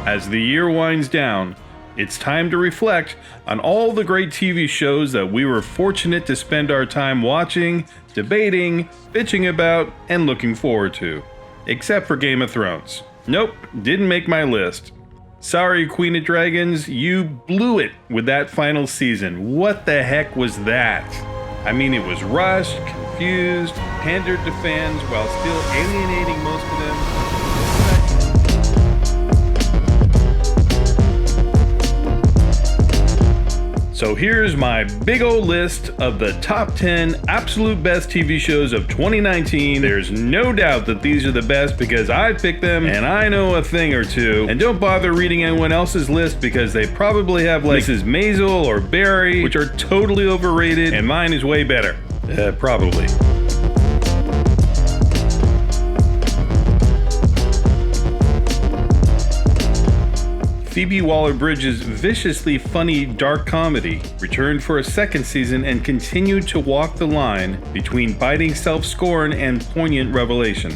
As the year winds down, it's time to reflect on all the great TV shows that we were fortunate to spend our time watching, debating, bitching about, and looking forward to. Except for Game of Thrones. Nope, didn't make my list. Sorry, Queen of Dragons, you blew it with that final season. What the heck was that? I mean, it was rushed, confused, pandered to fans while still alienating most of them. So here's my big old list of the top 10 absolute best TV shows of 2019. There's no doubt that these are the best because I picked them and I know a thing or two. And don't bother reading anyone else's list because they probably have like Mrs. Maisel or Barry, which are totally overrated, and mine is way better. Probably. Phoebe Waller-Bridge's viciously funny dark comedy returned for a second season and continued to walk the line between biting self-scorn and poignant revelation.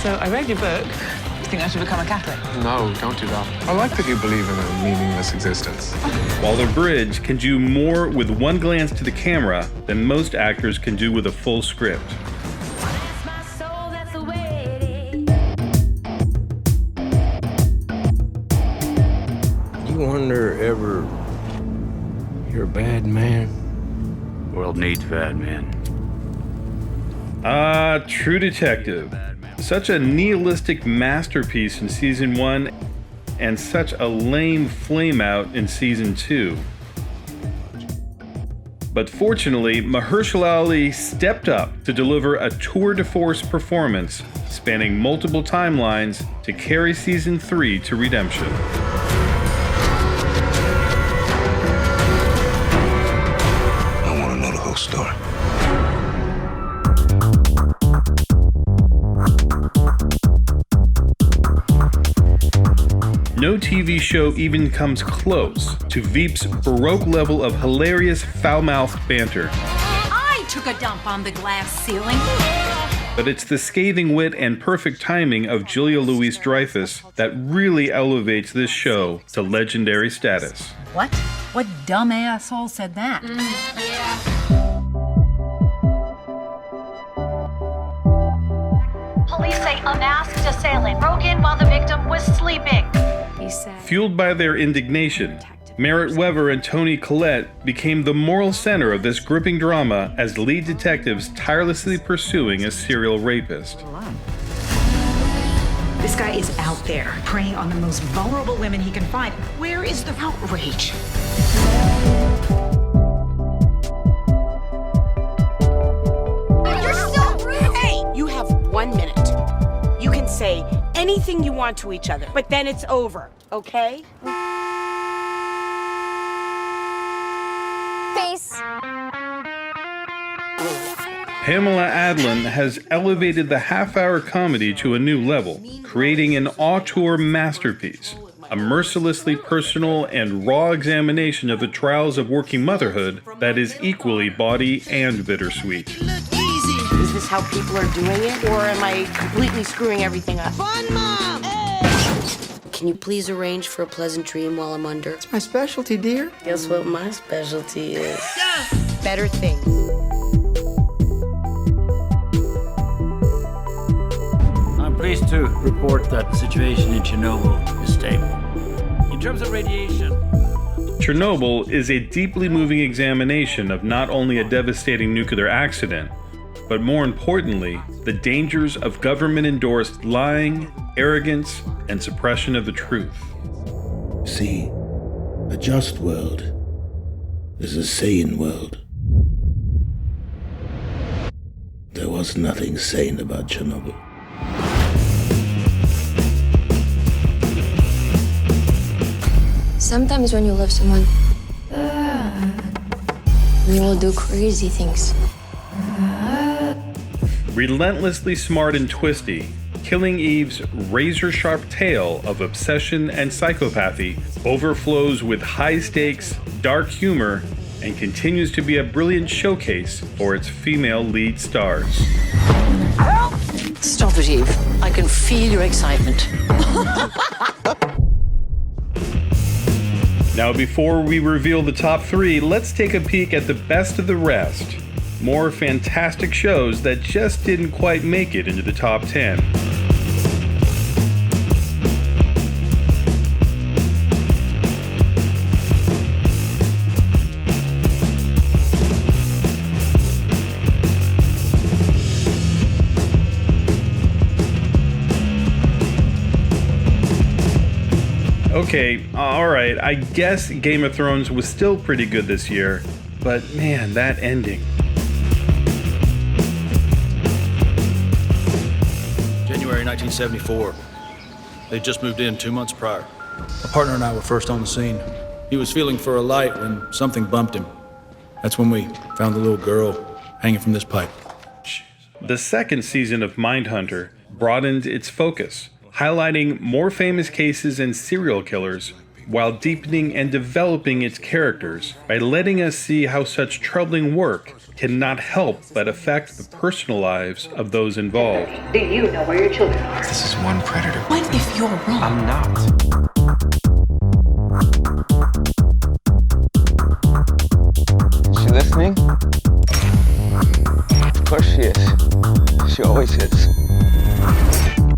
So I read your book. You think I should become a Catholic? No, don't do that. I like that you believe in a meaningless existence. Waller-Bridge can do more with one glance to the camera than most actors can do with a full script. You wonder ever you're a bad man? World needs bad men. True Detective. Such a nihilistic masterpiece in season 1 and such a lame flameout in season 2. But fortunately, Mahershala Ali stepped up to deliver a tour de force performance spanning multiple timelines to carry season 3 to redemption. Story. No TV show even comes close to Veep's Baroque level of hilarious foul-mouthed banter. I took a dump on the glass ceiling. But it's the scathing wit and perfect timing of Julia Louis-Dreyfus that really elevates this show to legendary status. What? What dumb asshole said that? Yeah. Police say a masked assailant broke in while the victim was sleeping. Fueled by their indignation, Merritt Wever and Toni Collette became the moral center of this gripping drama as lead detectives tirelessly pursuing a serial rapist. This guy is out there, preying on the most vulnerable women he can find. Where is the outrage? You're so rude! Hey, you have 1 minute. You can say anything you want to each other, but then it's over, okay? Face. Pamela Adlon has elevated the half-hour comedy to a new level, creating an auteur masterpiece, a mercilessly personal and raw examination of the trials of working motherhood that is equally bawdy and bittersweet. Is this how people are doing it, or am I completely screwing everything up? Fun, Mom! Can you please arrange for a pleasant dream while I'm under? It's my specialty, dear. Guess what my specialty is? Better things. I'm pleased to report that the situation in Chernobyl is stable. In terms of radiation, Chernobyl is a deeply moving examination of not only a devastating nuclear accident, but more importantly, the dangers of government-endorsed lying, arrogance, and suppression of the truth. See, a just world is a sane world. There was nothing sane about Chernobyl. Sometimes when you love someone, you will do crazy things. Relentlessly smart and twisty, Killing Eve's razor-sharp tale of obsession and psychopathy overflows with high-stakes, dark humor, and continues to be a brilliant showcase for its female lead stars. Stop it, Eve. I can feel your excitement. Now, before we reveal the top 3, let's take a peek at the best of the rest. More fantastic shows that just didn't quite make it into the top 10. Okay, alright, I guess Game of Thrones was still pretty good this year, but man, that ending. January 1974. They just moved in 2 months prior. My partner and I were first on the scene. He was feeling for a light when something bumped him. That's when we found the little girl hanging from this pipe. The second season of Mindhunter broadened its focus, highlighting more famous cases and serial killers, while deepening and developing its characters by letting us see how such troubling work cannot help but affect the personal lives of those involved. Do you know where your children are? This is one predator. What if you're wrong? I'm not. Is she listening? Of course she is. She always is.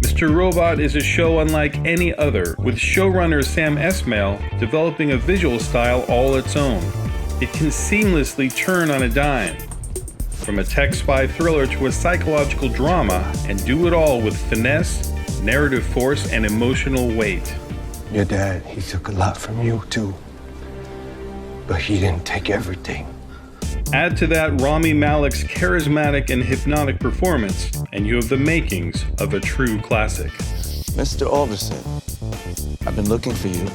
Mr. Robot is a show unlike any other, with showrunner Sam Esmail developing a visual style all its own. It can seamlessly turn on a dime, from a tech spy thriller to a psychological drama, and do it all with finesse, narrative force, and emotional weight. Your dad, he took a lot from you too, but he didn't take everything. Add to that Rami Malek's charismatic and hypnotic performance, and you have the makings of a true classic. Mr. Alderson, I've been looking for you.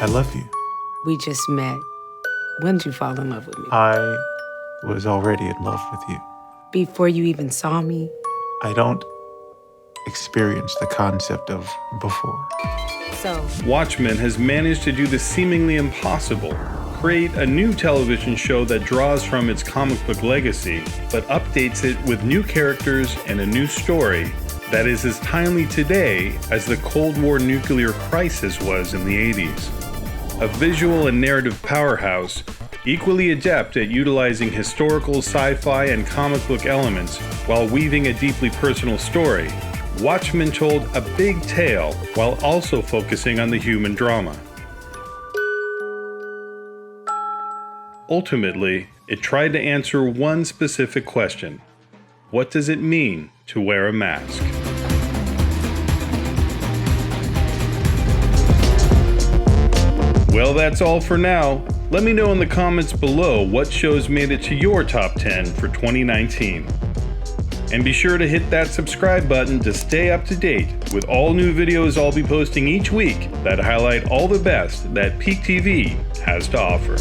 I love you. We just met. When did you fall in love with me? I was already in love with you. Before you even saw me? I don't experience the concept of before. So, Watchmen has managed to do the seemingly impossible, create a new television show that draws from its comic book legacy, but updates it with new characters and a new story that is as timely today as the Cold War nuclear crisis was in the 80s. A visual and narrative powerhouse, equally adept at utilizing historical, sci-fi, and comic book elements while weaving a deeply personal story, Watchmen told a big tale while also focusing on the human drama. Ultimately, it tried to answer one specific question: what does it mean to wear a mask? Well, that's all for now. Let me know in the comments below what shows made it to your top 10 for 2019. And be sure to hit that subscribe button to stay up to date with all new videos I'll be posting each week that highlight all the best that Peak TV has to offer.